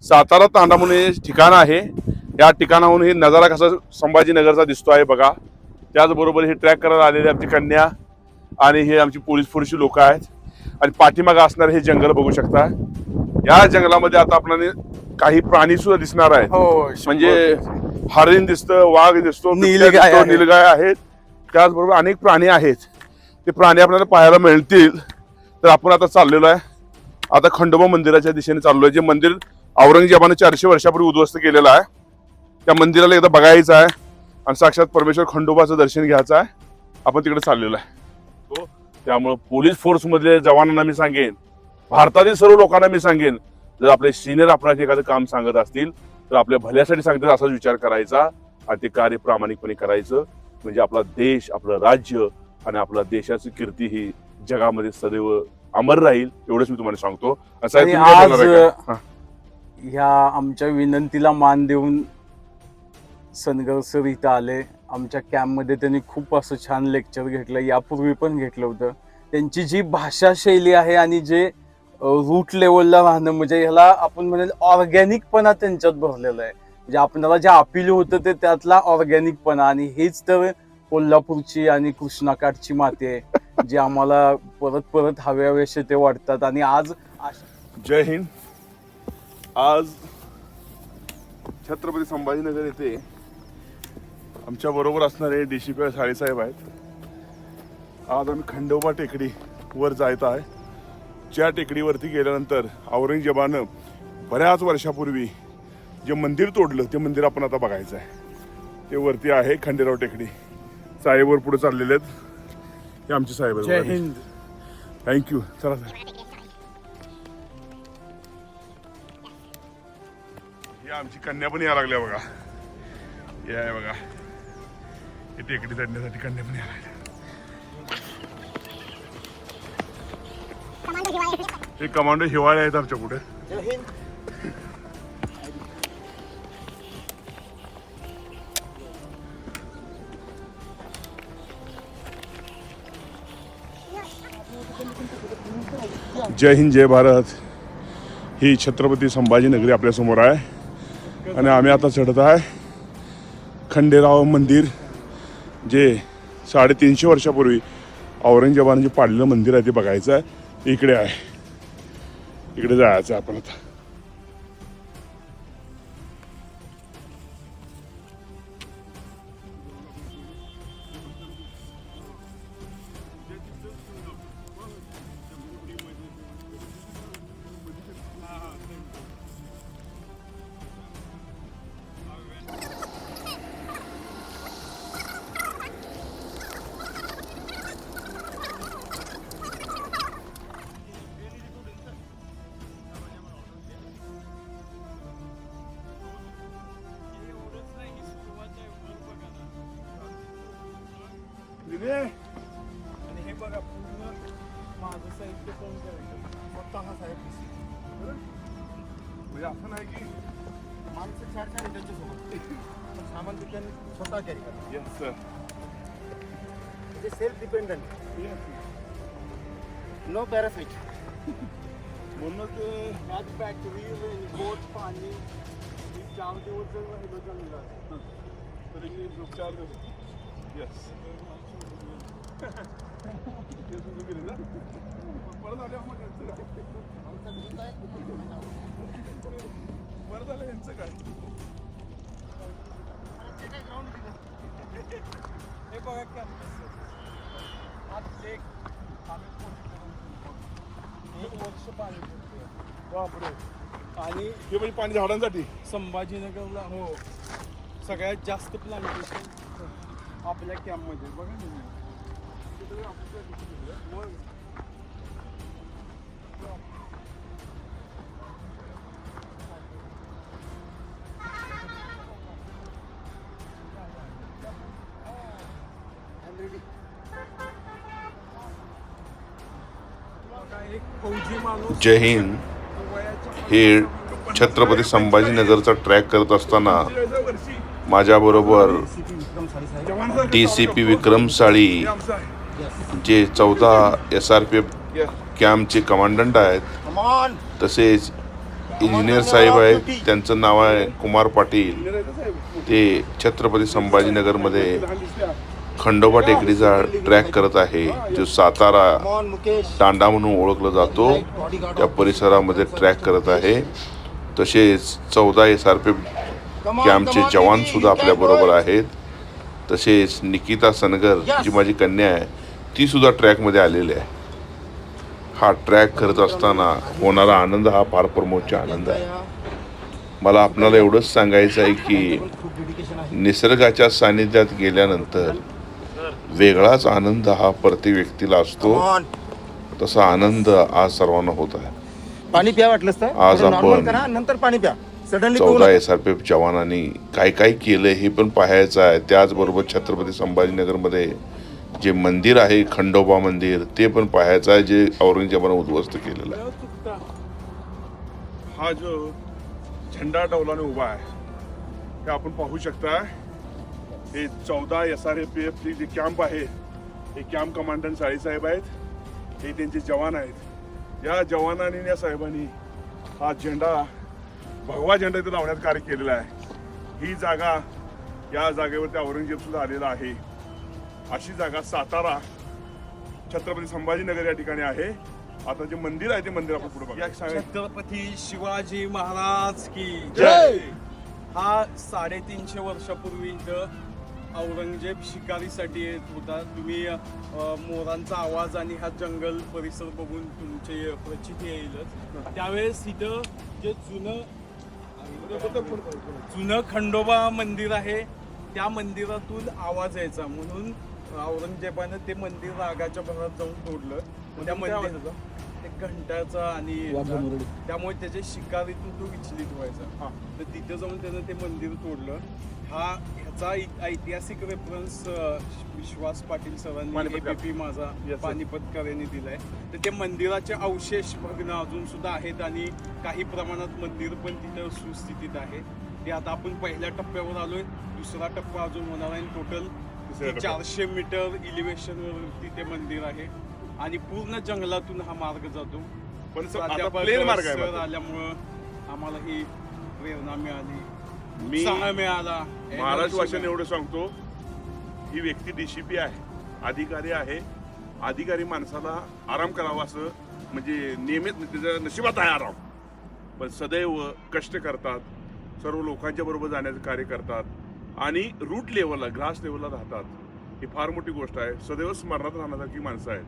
सातारा तांडा म्हणून हे ठिकाण आहे. या ठिकाणाहून हे नजारा कसा संभाजीनगरचा दिसतो आहे बघा. त्याचबरोबर हे ट्रॅक करायला आलेले आमची कन्या आणि हे आमची पोलीस फोर्सची लोक आहेत. आणि पाठीमागे असणारे हे जंगल बघू शकता. या जंगलामध्ये आता आपल्याला काही प्राणी सुद्धा दिसणार आहेत. म्हणजे हरिण दिसतं, वाघ दिसतो, नीलगाय आहेत. त्याचबरोबर अनेक प्राणी आहेत. ते प्राणी आपल्याला पाहायला मिळतील. तर आपण आता चाललेलो आहे. आता खंडोबा मंदिराच्या दिशेने चाललोय. जे मंदिर औरंगजेबाने 400 वर्षापूर्वी उद्ध्वस्त केलेलं आहे. त्या मंदिराला एकदा बघायचं आहे आणि साक्षात परमेश्वर खंडोबाचं दर्शन घ्यायचं आहे. आपण तिकडे चाललेलो आहे. त्यामुळे पोलीस फोर्स मधले जवानांना मी सांगेन, भारतातील सर्व लोकांना मी सांगेन, जर आपले सिनियर आपल्याला एखादं काम सांगत असतील तर आपल्या भल्यासाठी सांगतात असाच विचार करायचा आणि ते कार्य प्रामाणिकपणे करायचं. म्हणजे आपला देश, आपलं राज्य आणि आपल्या देशाची कीर्ती ही जगामध्ये सदैव अमर राहील. एवढंच मी तुम्हाला सांगतो. ह्या आमच्या विनंतीला मान देऊन सनगर सर इथं आले. आमच्या कॅम्पमध्ये त्यांनी खूप असं छान लेक्चर घेतलं. यापूर्वी पण घेतलं होतं. त्यांची जी भाषा शैली आहे आणि जे रूट लेवलला राहणं, म्हणजे ह्याला आपण म्हणेल ऑर्गॅनिकपणा त्यांच्यात भरलेला आहे. म्हणजे आपल्याला जे अपील होतं ते त्यातला ऑर्गॅनिकपणा. आणि हेच तर कोल्हापूरची आणि कृष्णाकाठची माती आहे जी आम्हाला परत परत हव्यावेसे ते वाटतात. आणि आज जय हिंद. आज छत्रपती संभाजीनगर येथे आमच्या बरोबर असणारे DCP साळेसाहेब आहेत. आज आम्ही खंडोबा टेकडी वर जायत आहे. ज्या टेकडीवरती गेल्यानंतर औरंगजेबानं बऱ्याच वर्षापूर्वी जे मंदिर तोडलं ते मंदिर आपण आता बघायचं आहे. ते वरती आहे खंडेराव टेकडी. साहेबवर पुढे चाललेले आहेत. हे आमचे साहेब आहेत. जय हिंद. थँक्यू. चला साहेब. ही आमची कन्या पण यायला लागल्या बघा. हे आहे बघा, हे टेकडी चढण्यासाठी कन्या पण यायला लागल्या. हे कमांडो हिवाळे आहेत आमच्या पुढे. जय हिंद, जय भारत. ही छत्रपती संभाजीनगरी आपल्या समोर आहे आणि आम्ही आता चढत आहे खंडेराव मंदिर, जे 350 वर्षापूर्वी औरंगजेबाने जे पाडलेलं मंदिर आहे ते बघायचं आहे. इकडे आहे, इकडे जायचं आहे आपण आता. आणि हे बघा पूर्ण माझं साहित्य कोण करायचं स्वतः साहेब म्हणजे असं नाही की माणसं चार चार त्यांच्यासोबत सामान त्यांनी स्वतः कॅरी करतात. Yes sir. म्हणजे सेल्फ डिपेंडंट, नो पॅरासाईट. म्हणूनच ह्याच बॅटरी बोट पाणी 4 दिवस जर राहिलो जंगलात तरी उपचार देतो. येस. परत आले परत आलं यांचं काय. हे बघा कॅम्पस आज एक आम्ही 1 वर्ष पाणी पडते. बापरे. आणि हे म्हणजे पाणी झाडांसाठी. संभाजीनगरला हो सगळ्यात जास्त प्लांटेशन आपल्या कॅम्पमध्ये बघा ना. जय हिंद. हे छत्रपती संभाजीनगरचा ट्रॅक करत असताना माझ्याबरोबर DCP विक्रम साळी, जे 14 SRPF कॅम्पचे कमांडंट आहेत, तसेच इंजिनियर साहेब आहेत, त्यांचं नाव आहे कुमार पाटील. ते छत्रपती संभाजीनगरमध्ये खंडोबा टेकडीचा ट्रॅक करत आहे, जो सातारा तांडा म्हणून ओळखला जातो त्या परिसरामध्ये ट्रॅक करत आहे. तसेच 14 SRPF कॅम्पचे जवान सुद्धा आपल्या बरोबर आहेत. तसेच निकिता सनगर जी माझी कन्या आहे ती सुद्धा ट्रॅकमध्ये आलेली आहे. हा ट्रॅक करत असताना होणारा आनंद हा फार प्रमोदचा आनंद आहे. मला आपणाला एवढंच सांगायचं आहे की निसर्गाच्या सानिध्यात गेल्यानंतर वेगळाच आनंद हा प्रत्येक व्यक्तीला असतो. तसा आनंद आज सर्वांना होत आहे. पाणी प्या वाटलंच तर आज थोडं normal आपण करा, नंतर पाणी प्या. सडनली 14 SRPF जवानांनी काय काय केलं हे पण पाहायचं आहे. त्याचबरोबर छत्रपती संभाजीनगरमध्ये जे मंदिर आहे खंडोबा मंदिर ते पण पाहायचं आहे, जे औरंगजेबाने उद्ध्वस्त केलेलं आहे. हा जो झेंडा डौलाने उभा आहे हे आपण पाहू शकता. हे 14 SRPF जे कॅम्प आहे हे कॅम्प कमांडंट साळीसाहेब आहेत, हे त्यांचे जवान आहेत. या जवानांनी या साहेबांनी हा झेंडा भगवा झेंडा इथे लावण्यात कार्य केलेलं आहे. ही जागा, या जागेवरती औरंगजेब सुद्धा आलेला आहे. अशी जागा सातारा छत्रपती संभाजीनगर या ठिकाणी आहे. आता जे मंदिर आहे ते मंदिर आपण पुढे बघा. छत्रपती शिवाजी महाराज की जय. हा 350 वर्षापूर्वी इथं औरंगजेब शिकारीसाठी येत होता. तुम्ही मोरांचा आवाज आणि हा जंगल परिसर बघून तुमचे प्रचिती येईलच. त्यावेळेस इथं जे जुनं खंडोबा मंदिर आहे त्या मंदिरातून आवाज यायचा, म्हणून औरंगजेबानं ते मंदिर रागाच्या भरात जाऊन तोडलं. त्या मंदिराचा ते घंटाचा आणि त्यामुळे त्याच्या शिकारीतून तो विचलित व्हायचा. तर तिथे जाऊन त्यानं ते मंदिर तोडलं. ह्याचा ऐतिहासिक रेफरन्स विश्वास पाटील सरांनी ABP माझा पानिपतकर यांनी दिलाय. तर ते मंदिराचे अवशेष भग्न अजून सुद्धा आहेत आणि काही प्रमाणात मंदिर पण तिथं सुस्थितीत आहे. ते आता आपण पहिल्या टप्प्यावर आलोय, दुसरा टप्पा अजून होणार आहे. टोटल 400 मीटर इलिव्हेशन वरती ते मंदिर आहे आणि पूर्ण जंगलातून हा मार्ग जातो. पण प्लेन मार्ग आल्यामुळं आम्हाला ही प्रेरणा मिळाली, मी मिळाला. महाराष्ट्र भाषेने एवढं सांगतो, ही व्यक्ती DCP आहे, अधिकारी आहे. अधिकारी माणसाला आराम करावा असं म्हणजे नियमित त्याच्या नशिबात आहे आराम, पण सदैव कष्ट करतात, सर्व लोकांच्या बरोबर जाण्याचं कार्य करतात आणि रूट लेवलला ग्रास लेवलला राहतात. ही फार मोठी गोष्ट आहे. सदैव स्मरणात राहण्यासारखी माणसं आहेत.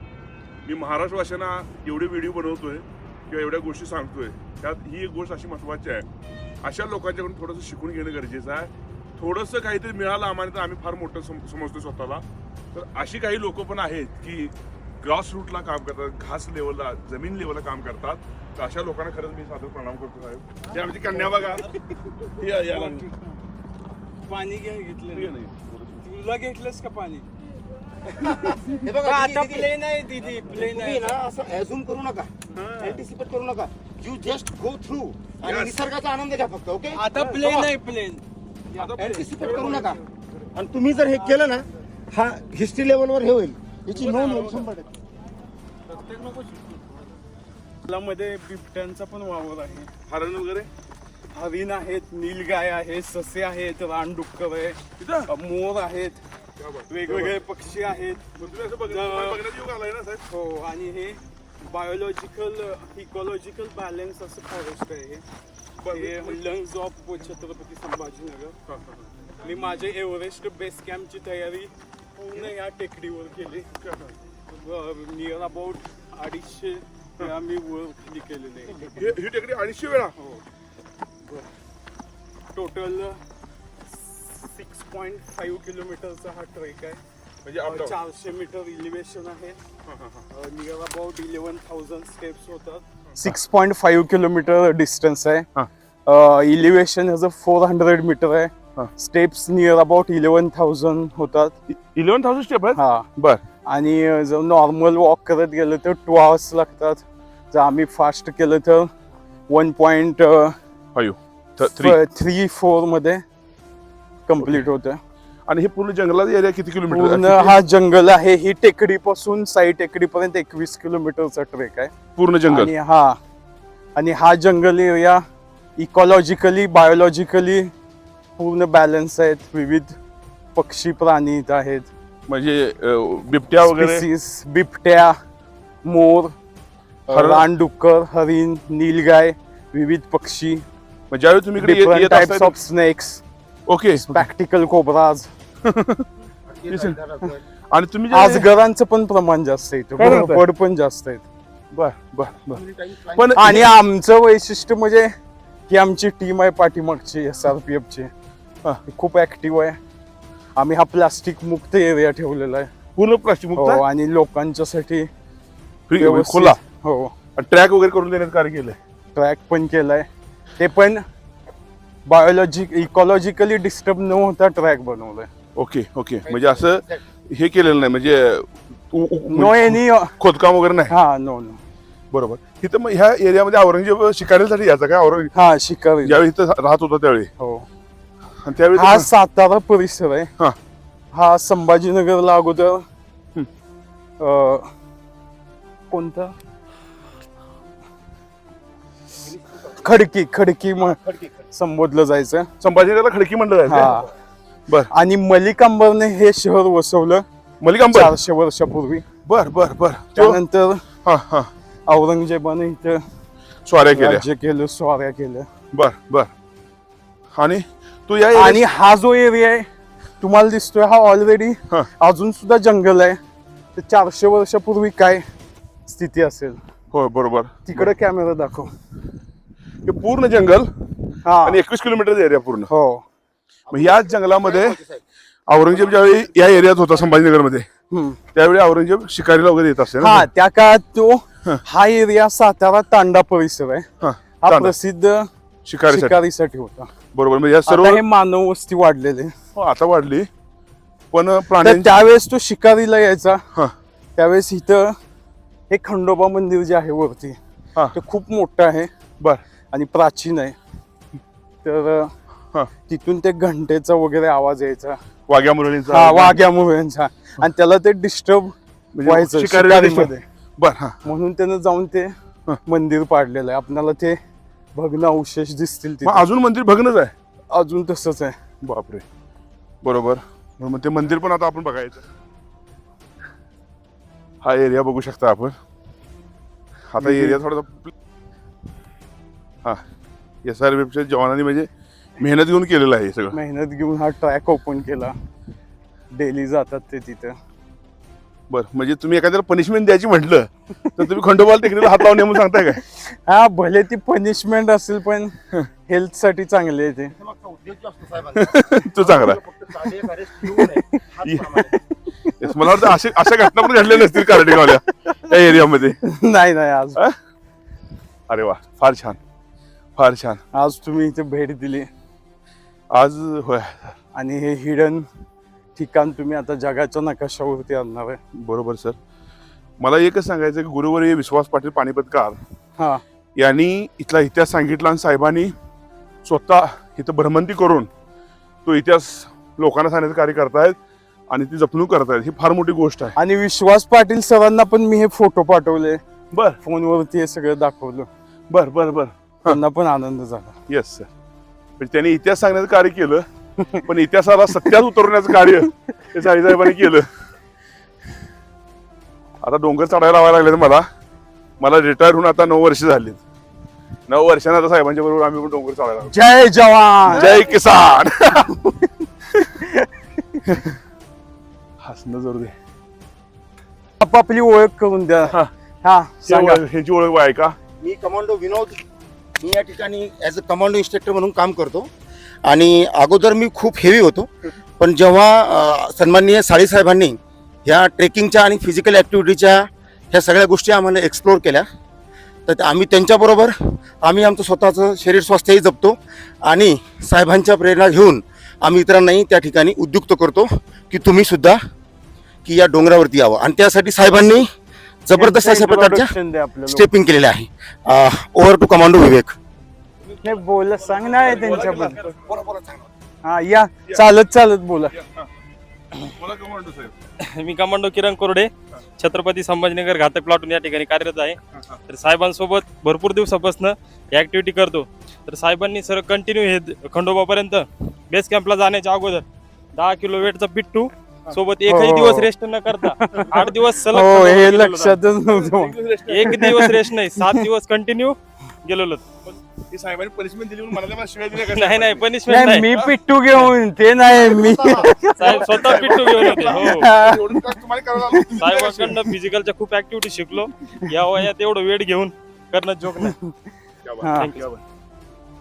मी महाराष्ट्र भाषेना एवढे व्हिडिओ बनवतोय किंवा एवढ्या गोष्टी सांगतोय, त्यात ही एक गोष्ट अशी महत्त्वाची आहे. अशा लोकांच्याकडून थोडंसं शिकून घेणं गरजेचं आहे. थोडंसं काहीतरी मिळालं आम्हाला तर आम्ही फार मोठं समजतो स्वतःला. तर अशी काही लोक पण आहेत की ग्रास रूटला काम करतात, घास लेवलला, जमीन लेवलला काम करतात. तर अशा लोकांना खरंच मी सादर प्रणाम करतो साहेब. ते आमची कन्या बघा, पाणी घेतलं, तुला घेतलंस का पाणी? हे बघा, आता दीदी, प्लेन आहे दीदी, प्लेन तुम्ही आहे. ना असं अझूम करू नका, अँटिसिपेट करू नका. यू जस्ट गो थ्रू आणि निसर्गाचा आनंद घ्या फक्त. ओके, आता प्लेन आहे, प्लेन. अँटिसिपेट करू नका. आणि तुम्ही जर हे केलं ना, हा हिस्ट्री लेवलवर हे होईल, याची नोंद होईल 100%. मध्ये बिबट्यांचा पण वावर आहे. हरण वगैरे हरिण आहेत, नीलगाय आहेत, ससे आहेत, रानडुक्कर आहे, मोर आहेत, वेगवेगळे पक्षी आहेत. बघण्यात योग आलाय ना साहेब. हो, आणि हे बायोलॉजिकल इकॉलॉजिकल बॅलन्स असं फॉरेस्ट आहे. हे लंग्स ऑफ छत्रपती संभाजीनगर. मी माझे एव्हरेस्ट बेस कॅम्पची तयारी पूर्ण या टेकडीवर केली. नियर अबाउट 250 वेळा मी वर खाली केलेले आहे. ही टेकडी 250 वेळा. हो, टोटल 6.5 किलोमीटरचा हा ट्रेक आहे. म्हणजे 400 मीटर इलिव्हेशन आहे. नियर अबाउट 11,000 स्टेप्स होतात. 6.5 किलोमीटर डिस्टन्स आहे. इलिव्हेशन ह्याचं 400 मीटर आहे. स्टेप्स नियर अबाउट 11,000 होतात. 11,000 स्टेप आहेत. हा, बर. आणि जर नॉर्मल वॉक करत गेलं तर 2 hours लागतात. जर आम्ही फास्ट केलं तर 1.3-4 मध्ये कम्प्लीट होतं. आणि हे पूर्ण जंगलाचा एरिया किती किलोमीटर? पूर्ण हा जंगल आहे. ही टेकडीपासून साई टेकडीपर्यंत 21 किलोमीटरचा ट्रेक आहे पूर्ण जंगल. आणि हा जंगल एरिया इकॉलॉजिकली बायोलॉजिकली पूर्ण बॅलन्स आहेत. विविध पक्षी प्राणी इथं आहेत. म्हणजे बिबट्या वगैरे Species, बिबट्या, मोर, हरण. रानडुक्कर, हरिण, नीलगाय, विविध पक्षी, म्हणजे ज्यावेळी तुम्ही इकडे डिफरंट येत टाइप्स असता ऑफ स्नेक्स, ओके स्पॅक्टिकल कोब्राज. आणि तुम्ही जे- आजगरांचं पण प्रमाण जास्त आहे काय इथं. म्हणताय? बर्ड पण जास्त आहेत. बर बर बर पण आणि आमचं वैशिष्ट्य म्हणजे की आमची टीम आहे पाठीमागची SRPF ची, हा. ती खूप ऍक्टिव्ह आहे. आम्ही हा प्लास्टिक मुक्त एरिया ठेवलेला आहे. पूर्ण प्लास्टिक हो, मुक्त आणि लोकांच्यासाठी फ्री व्यवस्थित- खुला हो, ट्रॅक वगैरे करून देण्याचं कार्य केलंय. ट्रॅक पण केलाय. ते पण इकॉलॉजिकली डिस्टर्ब न होता ट्रॅक बनवलाय. ओके ओके म्हणजे असं हे केलेलं नाही म्हणजे नो एनी. खोदकाम वगैरे नाही. हा, नो नो. बरोबर. इथं मग ह्या एरियामध्ये औरंगजेब शिकारीसाठी यायचा काय औरंगजेब हा, शिकारी. ज्यावेळी इथं राहत होता त्यावेळी हो, आणि त्यावेळी हा तो- सातारा परिसर आहे. हा. हा संभाजीनगरला अगोदर हं. कोणतं खडकी संबोधलं जायचं. संभाजीनगरला खडकी म्हणलं हा. जायचं. बर आणि मलिक अंबरने हे शहर वसवलं मलिक अंबर 400 वर्षापूर्वी. बर बर बर तो- त्यानंतर हा हा औरंगजेबाने इथं स्वाऱ्या केल्या. राज्य केलं, स्वाऱ्या केलं. बर बर आणि तू या आणि एरियात- हा जो एरिया आहे तुम्हाला दिसतोय, हा ऑलरेडी हा. अजून सुद्धा जंगल आहे. तर 400 वर्षापूर्वी काय स्थिती असेल, हो बरोबर. तिकडे कॅमेरा दाखव. हे पूर्ण जंगल हा. आणि 21 किलोमीटर एरिया पूर्ण. हो, मग याच जंगलामध्ये औरंगजेब ज्यावेळी या एरियात होता संभाजीनगरमध्ये हम्म. त्यावेळी औरंगजेब शिकारीला वगैरे येत असते ना. हा, त्या काळात तो हा एरिया सातारा तांडा परिसर आहे. हा, हा तांडा. प्रसिद्ध शिकारीसाठी शिकारीसाठी होता. बरोबर. म्हणजे या सर्व आता हे मानव वस्ती वाढलेले. हो, आता वाढली पण तर प्राण्यांची त्यावेळेस तो शिकारीला यायचा. हा त्यावेळेस इथं हे खंडोबा मंदिर जे आहे वरती, हा ते खूप मोठं आहे बर आणि प्राचीन आहे. तर हा तिथून ते घंटेचा वगैरे आवाज यायचा, वाघ्या मुरळींचा हा, वाघ्या मुरळ्यांचा, आणि त्याला ते डिस्टर्ब म्हणजे व्हायचं शिकारीला शिकारीमध्ये. बर हा म्हणून त्यानं जाऊन ते हा. मंदिर पाडलेलं आहे. आपल्याला ते भग्न अवशेष दिसतील मग तिथे. अजून मंदिर भग्नच आहे. अजून तसंच आहे. बापरे. बरोबर. मग ते मंदिर पण आता आपण बघायचं. हा एरिया बघू शकता आपण. आता एरिया थोडासा हा SRPFच्या जवानांनी म्हणजे मेहनत घेऊन केलेलं आहे हे सगळं. मेहनत घेऊन हा ट्रॅक ओपन केला. डेली जातात ते तिथं. बरं म्हणजे तुम्ही एखाद्याला पनिशमेंट द्यायची म्हटलं तर तुम्ही खंडोबाला टेकडीला हात लावून म्हणून सांगताय काय? हा, भले ती पनिशमेंट असेल पण हेल्थ साठी चांगली आहे ते. तो चांगला. Yes, मला वाटतं अशा घटना पण घडल्या नसतील कार्डिगावल्या त्या एरियामध्ये. नाही आज हा? अरे वा, फार छान फार छान. आज तुम्ही इथे भेट दिली आज होय आणि हे हिडन ठिकाण तुम्ही आता जगाच्या नकाशावरती आणणार आहे. बरोबर सर. मला एकच सांगायचं की गुरुवर्य विश्वास पाटील पानिपतकार हा, यांनी इथला इतिहास सांगितला आणि साहेबांनी स्वतः इथं भ्रमंती करून तो इतिहास लोकांना सांगण्याचं कार्य करतायत आणि ती जपणूक करतायत. ही फार मोठी गोष्ट आहे. आणि विश्वास पाटील सरांना पण मी हे फोटो पाठवले, बर फोनवरती हे सगळं दाखवलं. बर बर बर. त्यांना पण आनंद झाला. Yes sir. म्हणजे त्यांनी इतिहास सांगण्याचं कार्य केलं पण इतिहासाला सत्यात उतरवण्याचं कार्य ते साईसाहेबांनी केलं. आता डोंगर चढायला लावायला लागले मला रिटायर होऊन आता 9 वर्ष झाली. 9 वर्षांना आता साहेबांच्या बरोबर आम्ही पण डोंगर चढायला लागलो. जय जवान. जय किसान. हसणं जरूर दे. आपापली ओळख करून द्या. हा. हा, सांगा. ह्याची ओळख आहे का? मी कमांडो विनोद. मी या ठिकाणी ॲज अ कमांडो इन्स्ट्रक्टर म्हणून काम करतो. आणि अगोदर मी खूप हेवी होतो, पण जेव्हा सन्माननीय साळीसाहेबांनी ह्या ट्रेकिंगच्या आणि फिजिकल ॲक्टिव्हिटीच्या ह्या सगळ्या गोष्टी आम्हाला एक्सप्लोर केल्या, तर आम्ही त्यांच्याबरोबर आमचं स्वतःचं शरीर स्वास्थ्यही जपतो आणि साहेबांच्या प्रेरणा घेऊन आम्ही इतरांनाही त्या ठिकाणी उद्युक्त करतो की तुम्ही सुद्धा की या डोंगरावरती यावं. आणि त्यासाठी साहेबांनी जबरदस्त अशा प्रकारच्या Introduction द्या आपल्याला. स्टेपिंग केलेले आहे. ओव्हर टू कमांडो विवेक. नाही, बोला, सांग नाही त्यांच्याबद्दल. हा, या चालत बोला. मी कमांडो किरण कोरडे, छत्रपती संभाजीनगर घातक प्लॉटून या ठिकाणी कार्यरत आहे. तर साहेबांसोबत भरपूर दिवसापासून ॲक्टिव्हिटी करतो. तर साहेबांनी सर कंटिन्यू हे खंडोबापर्यंत बेस कॅम्पला जाण्याच्या अगोदर 10 किलो वेटचा पिट्टू सोबत एकही हो. दिवस रेस्ट न करता 8 दिवस सलग हो खंडोबा हे गेलेलो. लक्षातच नव्हतं. एक दिवस रेस्ट नाही, 7 दिवस कंटिन्यू गेलेलो. ही साहेबांनी पनिशमेंट दिली म्हणून मला शिवाय दिल्या का? नाही पनिशमेंट नाही नाही, मी पिट्टू घेऊन ते नाही मी साहेब स्वतः पिट्टू घेऊन होते. हो, एवढं त्रास तुम्हाला करायला लागला. तुम्ही साहेबांकडनं फिजिकलच्या खूप ऍक्टिव्हिटी शिकलो. या वयात एवढं वेट घेऊन करणं जोक नाही. क्या बात, हा. क्या बात.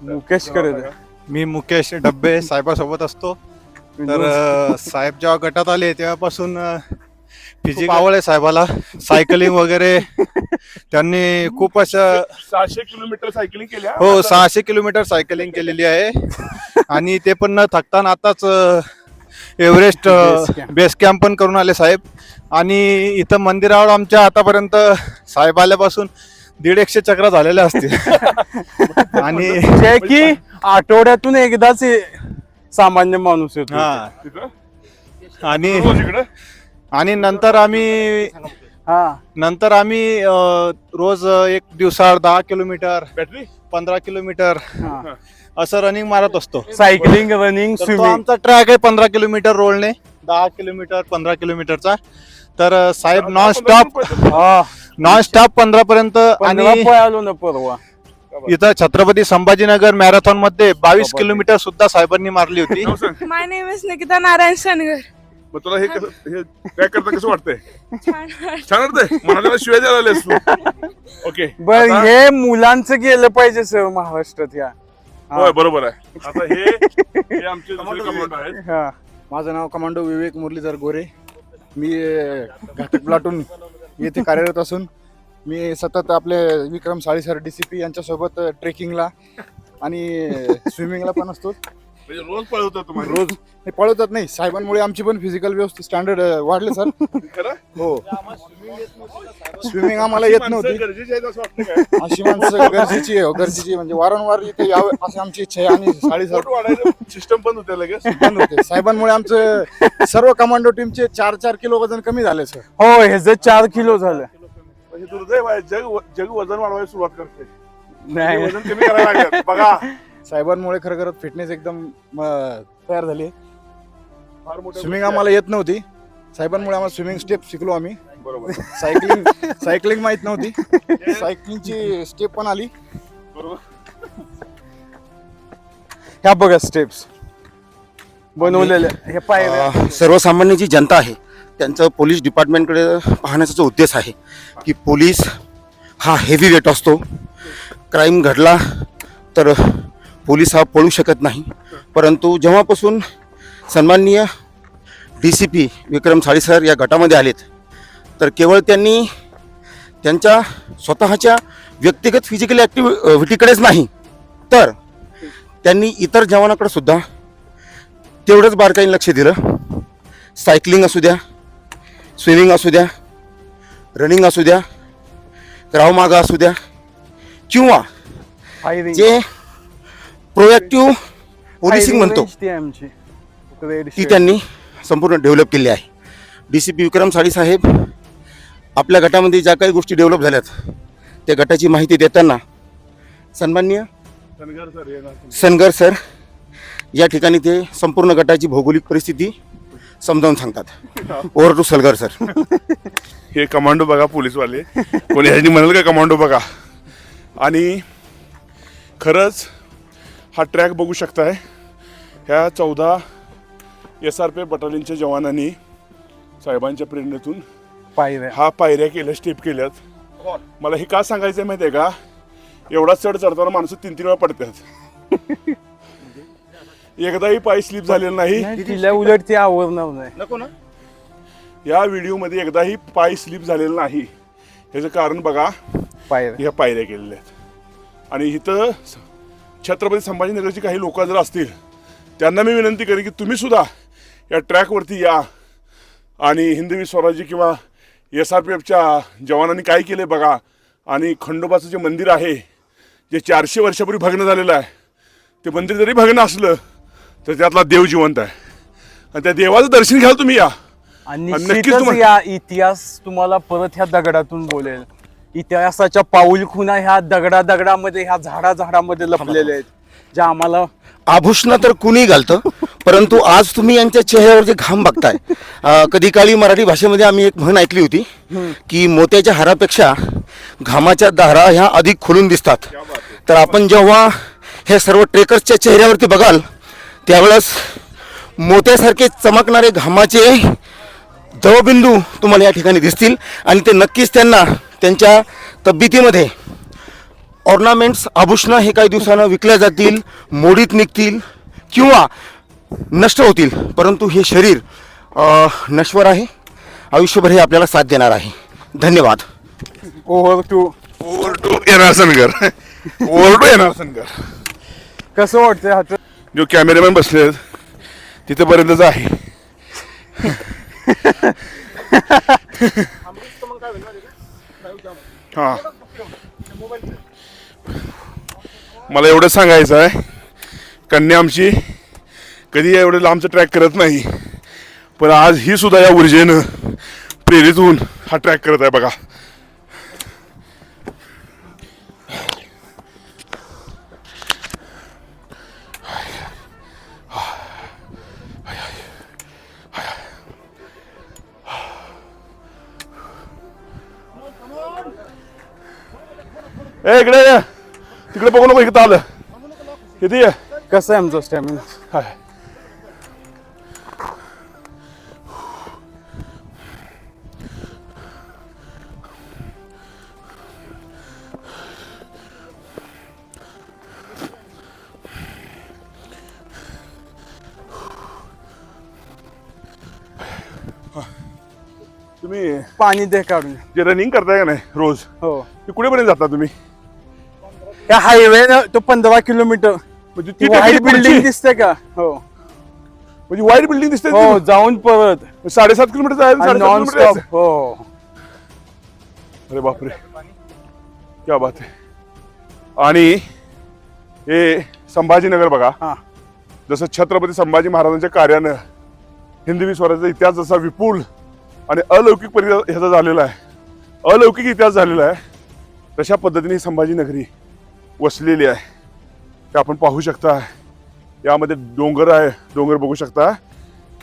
मुकेश करत मी मुकेश डब्बे साहेबासोबत असतो. तर साहेब जेव्हा गटात आले तेव्हापासून फिजिकल आवड आहे साहेबाला. सायकलिंग वगैरे त्यांनी खूप असं 600 किलोमीटर सायकलिंग केल्या. हो 600 किलोमीटर सायकलिंग केलेली आहे आणि ते पण न थकताना आताच एव्हरेस्ट बेस कॅम्प पण करून आले साहेब. आणि इथं मंदिरावर आमच्या आतापर्यंत साहेब आल्यापासून 150 चक्रा झालेल्या असतील. आणि जे की आठवड्यातून एकदाच सामान्य माणूस येतो. हा तिथं? आणि रोज इकडं? आणि नंतर आम्ही रोज एक दिवसावर 10 किलोमीटर बॅटरी 15 किलोमीटर हा. असं रनिंग मारत असतो. सायकलिंग रनिंग तर तो स्विमिंग आमचा ट्रॅक आहे 15 किलोमीटर रोडने, 10 किलोमीटर 15 किलोमीटरचा. तर साहेब नॉन स्टॉप 15 पर्यंत. आणि पळालो ना परवा. इथं छत्रपती संभाजीनगर मॅरेथॉन मध्ये 22 किलोमीटर सुद्धा साहेबांनी मारली होती. नाव सांग. माय नेम इज निकिता नारायण सनगर. मग तुला हे ट्रॅक करता कसं वाटतंय? छान छान वाटतंय? मला शिवाय द्यायला आलेस तू. ओके बर आता- हे मुलांचं गेलं पाहिजे सर महाराष्ट्रात या. हा. होय बरोबर आहे. आता हे आमचे दुसरे कमांडो आहेत. हा. माझं नाव कमांडो विवेक मुरलीधर गोरे. मी घाटक प्लाटून येथे कार्यरत असून मी सतत आपले विक्रम साळीसर DCP यांच्यासोबत ट्रेकिंगला आणि स्विमिंगला पण असतो. म्हणजे रोज पळवतो तुम्हाला. रोज हे पळवतात नाही, साहेबांमुळे आमची पण फिजिकल व्यवस्थित स्टँडर्ड वाढले सर. खरं? हो, स्विमिंग आम्हाला येत माणसं नव्हती. गरजेची आहेत असं वाटतं काय? अशी माणसं गरजेची आहे, गरजेची म्हणजे वारंवार इथे यावं अशी आमची इच्छा आहे. आणि साळीसर पोट वाढायचं सिस्टम पण होते लगेच. बंद होते. साहेबांमुळे आमचं सर्व कमांडो टीमचे 4 किलो वजन कमी झाले सर. हो ह्याचं 4 किलो झालं. हे दुर्दैव आहे. जग वजन वाढवायला सुरुवात करते. हे नाही वजन कमी करायला लागलं. बघा साहेबांमुळे खरं फिटनेस एकदम तयार झाली आहे. फार मोठं स्विमिंग आम्हाला येत नव्हती. साहेबांमुळे आम्हाला स्विमिंग स्टेप शिकलो आम्ही. बरोबर सायकलिंग माहित नव्हती. सायकलिंगची स्टेप पण आली. बरोबर. ह्या बघा स्टेप्स बनवलेल्या हे पायऱ्या. सर्वसामान्य जी जनता आहे त्यांचं पोलीस डिपार्टमेंटकडे पाहण्याचा जो उद्देश आहे की पोलीस हा हेवी वेट असतो. क्राईम घडला तर पोलीस हा पळू शकत नाही. परंतु जेव्हापासून सन्माननीय DCP विक्रम साळीसर या गटामध्ये आलेत तर केवळ त्यांनी त्यांच्या स्वतःच्या व्यक्तिगत फिजिकल ॲक्टिव्हिटीकडेच नाही तर त्यांनी इतर जवानाकडे सुद्धा तेवढंच बारकाईने लक्ष दिलं. सायकलिंग असू द्या, स्विमिंग असू द्या, रनिंग असू द्या, क्राव मागा असू द्या किंवा फायरिंग जे प्रोएक्टिव्ह पोलिसिंग म्हणतो ती आमची रेड ती त्यांनी संपूर्ण डेव्हलप केली आहे. DCP विक्रम साळी साहेब आपल्या गटामध्ये ज्या काही गोष्टी डेव्हलप झाल्यात त्या गटाची माहिती देताना सन्माननीय धनगर सर येणार. सनगर सर या ठिकाणी ते संपूर्ण गटाची भौगोलिक परिस्थिती समजावून सांगतात. Over to Salgar sir. हे कमांडो बघा पोलीसवाले. कोणी ह्यानी म्हणाल का कमांडो बघा. आणि खरंच हा ट्रॅक बघू शकताय. ह्या 14 SRPF बटालियनच्या जवानांनी साहेबांच्या प्रेरणेतून पायऱ्या. हा पायऱ्या केल्या, स्टेप केल्यात. मला हे का सांगायचं आहे माहिती आहे का? एवढा चढ चढताना माणसं 3-3 वेळा पडतात. एकदाही पाय स्लिप झालेला नाही. नाही, तिला उलट ती आवडणार नाही. नको ना. या व्हिडिओमध्ये एकदाही पाय स्लिप झालेला नाही. ह्याचं कारण बघा, पायऱ्या ह्या पायऱ्या केलेल्या आहेत. आणि इथं छत्रपती संभाजीनगरची काही लोक जर असतील त्यांना मी विनंती करेन की तुम्ही सुद्धा या ट्रॅकवरती या आणि हिंदवी स्वराज्य किंवा SRPFच्या जवानांनी काय केले बघा. आणि खंडोबाचं जे मंदिर आहे जे 400 वर्षापूर्वी भग्न झालेलं आहे ते मंदिर जरी भग्न असलं तर त्यातला देव जिवंत आहे. आणि त्या देवाचं दर्शन घ्याल तुम्ही या. आणि नक्कीच निश्चितच तुम्हाला- या इतिहास तुम्हाला परत ह्या दगडातून बोलेल. इतिहासाच्या पाऊल खुणा ह्या दगडामध्ये ह्या झाडामध्ये लपलेल्या आहेत. ज्या आम्हाला आभूषण तर कुणी घालतं, परंतु आज तुम्ही यांच्या चेहऱ्यावरचे घाम बघताय. कधी काळी मराठी भाषेमध्ये आम्ही एक म्हण ऐकली होती की मोत्याच्या हारापेक्षा घामाच्या धारा ह्या अधिक खुलून दिसतात. तर आपण जेव्हा हे सर्व ट्रेकर्सच्या चेहऱ्यावरती बघाल त्यावेळेस मोत्यासारखे चमकणारे घामाचे दवबिंदू तुम्हाला या ठिकाणी दिसतील आणि ते नक्कीच त्यांना त्यांच्या तब्येतीमध्ये ऑर्नामेंट्स आभूषणं हे काही दिवसानं विकल्या जातील, मोडीत निघतील किंवा नष्ट होतील, परंतु हे शरीर नश्वर आहे. आयुष्यभर हे आपल्याला साथ देणार आहे. धन्यवाद. ओव्हर टू येणार सनगर. येणार सनगर. कसं वाटतंय हात? जो कॅमेरामॅन बसले तिथेपर्यंतच आहे. हा, मला एवढं सांगायचं आहे, कन्या आमची कधी एवढे लांबचा ट्रॅक करत नाही, पण आज ही सुद्धा या ऊर्जेनं प्रेरित होऊन हा ट्रॅक करत आहे बघा. इकडे ये. तिकडे बघू नको, इकडे आलं किती आहे. कसं आहे आमचं स्टॅमिना? हाय. तुम्ही पाणी दे काढून. जे रनिंग करताय का नाही रोज, हो, ते कुठेपर्यंत जाता तुम्ही? त्या हायवे तो 15 किलोमीटर. म्हणजे ती व्हाईट बिल्डिंग दिसते का? हो म्हणजे व्हाईट बिल्डिंग दिसते. हो, जाऊन परत 7.5 किलोमीटर जायचं, 7.5 नॉन किलोमीटर स्टॉप. यायचं. हो, अरे बापरे, क्या बात आहे. आणि हे संभाजीनगर बघा, हा. जसं छत्रपती संभाजी महाराजांच्या कार्यानं हिंदवी स्वराज्याचा इतिहास जसा विपुल आणि अलौकिक ह्याचा झालेला आहे, अलौकिक इतिहास झालेला आहे, तशा पद्धतीने ही संभाजीनगरी वसलेली आहे. ते आपण पाहू शकता. यामध्ये डोंगर आहे, डोंगर बघू शकता.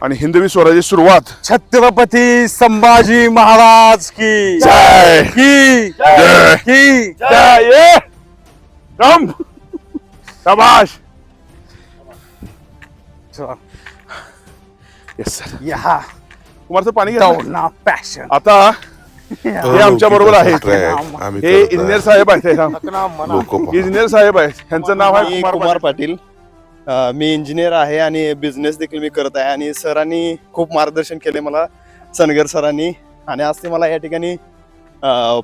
आणि हिंदवी स्वराज्याची सुरुवात छत्रपती संभाजी महाराज की जय. की जय. की जय. ये. राम. शाबाश. Yes sir. या कुमारचं पाणी घ्या. दौडना पॅशन. आता हे आमच्या बरोबर आहेत. हे इंजिनियर साहेब आहेत. इंजिनियर साहेब आहेत. ह्यांचं नाव आहे कुमार पाटील. मी इंजिनियर आहे आणि बिझनेस देखील मी करत आहे. आणि सरांनी खूप मार्गदर्शन केले मला, सनगर सरांनी. आणि आज ते मला या ठिकाणी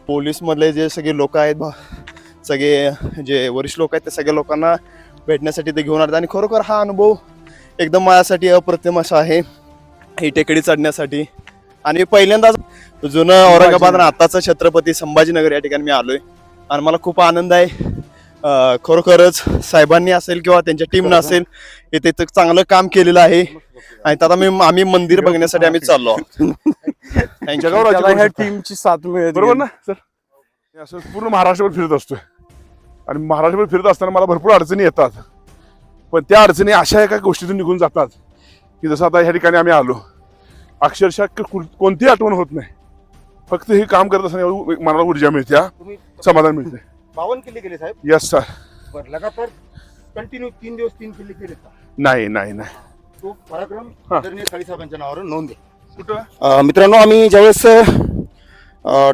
पोलीसमधले जे सगळे लोक आहेत, सगळे जे वरिष्ठ लोक आहेत, ते सगळ्या लोकांना भेटण्यासाठी ते घेऊन आले. आणि खरोखर हा अनुभव एकदम माझ्यासाठी अप्रतिम असा आहे, ही टेकडी चढण्यासाठी. आणि पहिल्यांदाच जुनं औरंगाबाद आणि आताचं छत्रपती संभाजीनगर या ठिकाणी मी आलोय आणि मला खूप आनंद आहे. खरोखरच साहेबांनी असेल किंवा त्यांच्या टीमनं असेल, इथे चांगलं काम केलेलं आहे. आणि आता आम्ही मंदिर बघण्यासाठी आम्ही चाललो आहोत. त्याला ह्या टीमची साथ मिळत बरोबर ना सर. मी असं पूर्ण महाराष्ट्रभर फिरत असतोय आणि महाराष्ट्रभर फिरत असताना मला भरपूर अडचणी येतात, पण त्या अडचणी अशा एका गोष्टीतून निघून जातात की जसं आता ह्या ठिकाणी आम्ही आलो, अक्षरशः कोणतीही आठवण होत नाही. फक्त हे काम करत असताना मनाला ऊर्जा मिळते, समाधान मिळते. 52 किल्ले केले साहेब. Yes sir. लगातार कंटिन्यू 3 दिवस 3 किल्ले केले. नाही नाही नाही. तो पराक्रम आदरणीय साहेबांच्या नावावर नोंद आहे. कुठं? मित्रांनो, आम्ही ज्यावेळेस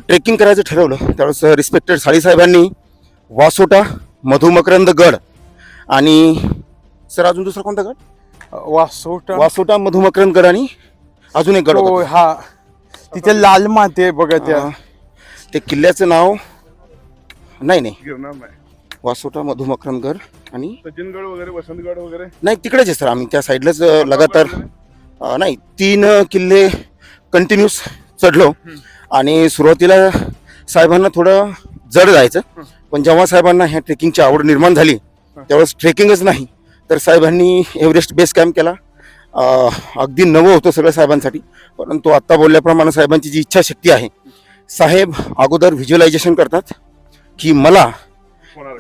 ट्रेकिंग करायचं ठरवलं त्यावेळेस रिस्पेक्टेड साहेबांनी वासोटा, मधुमकरंद गड आणि सर अजून दुसरा कोणता गड? वासोटा, मधुमकरंद गड आणि अजून एक गड हो, होता. हा. तिथे लाल माती आहे बघा त्या. ते किल्ल्याचं नाव नाही गिरणार नाही. वासोटा, मधुमकरंद गड आणि सचिनगड वगैरे, वसंतगड वगैरे नाही तिकडेच आहे सर. आम्ही त्या साईडलाच लगातार नाही 3 किल्ले कंटिन्यूस चढलो. आणि सुरुवातीला साहेबांना थोडं जड जायचं, पण जेव्हा साहेबांना ह्या ट्रेकिंगची आवड निर्माण झाली त्यावेळेस ट्रेकिंगच नाही तर साहेबांनी एव्हरेस्ट बेस कॅम्प केला. अगदी नवं होतं सगळं साहेबांसाठी, परंतु आत्ता बोलल्याप्रमाणे साहेबांची जी इच्छाशक्ती आहे, साहेब अगोदर व्हिज्युअलायझेशन करतात की मला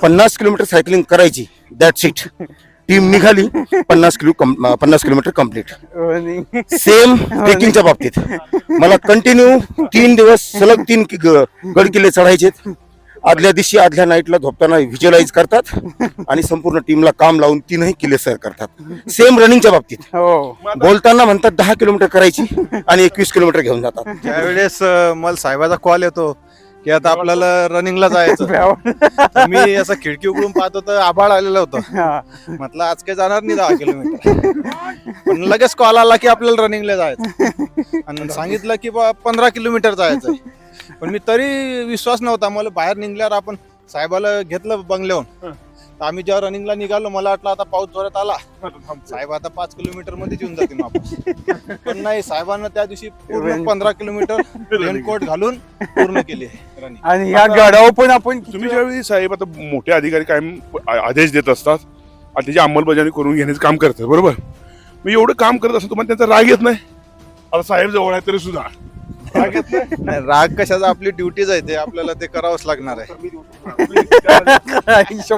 50 किलोमीटर सायकलिंग करायची, दॅट्स इट. टीम निघाली, 50 किलोमीटर कम्प्लीट. सेम ट्रेकिंगच्या बाबतीत मला कंटिन्यू 3 दिवस सलग 3 गड किल्ले चढायचे. आदल्या दिवशी आदल्या नाईटला झोपताना व्हिज्युअलाइज करतात आणि संपूर्ण टीमला काम लावून 3ही किल्ले सर करतात. सेम रनिंगच्या बाबतीत बोलताना म्हणतात 10 किलोमीटर करायची आणि 21 किलोमीटर घेऊन जातात. त्यावेळेस मला साहेबाचा कॉल येतो की आता आपल्याला रनिंगला जायचं. तर मी असं खिडकी उघडून पाहतो तर आभाळ आलेलं होतं. म्हटलं आज काही जाणार नाही 10 किलोमीटर, पण लगेच कॉल आला की आपल्याला रनिंगला जायचं आणि सांगितलं की 15 किलोमीटर जायचं. पण मी तरी विश्वास नव्हता. मला बाहेर निघल्यावर आपण साहेबाला घेतलं बंगल्याहून. तर आम्ही जेव्हा रनिंगला निघालो मला वाटलं आता पाऊस जोरात आला, साहेब आता 5 किलोमीटर मध्ये येऊन जातील वापस. पण नाही, साहेबांना त्या दिवशी पूर्ण 15 किलोमीटर रेनकोट घालून पूर्ण केली रनिंग. आणि ह्या गडावर पण आपण तुम्ही ज्यावेळी साहेब आता मोठे अधिकारी कायम आदेश देत असतात आणि त्याची अंमलबजावणी करून घेण्याचं काम करतात, बरोबर. मी एवढं काम करत असतो तुम्हाला त्यांचा राग येत नाही? आता साहेब जवळ आहे तरी सुद्धा राग येत नाही? नाही, राग कशाचा, आपली ड्युटीज आहे ते आपल्याला ते करावंच लागणार आहे.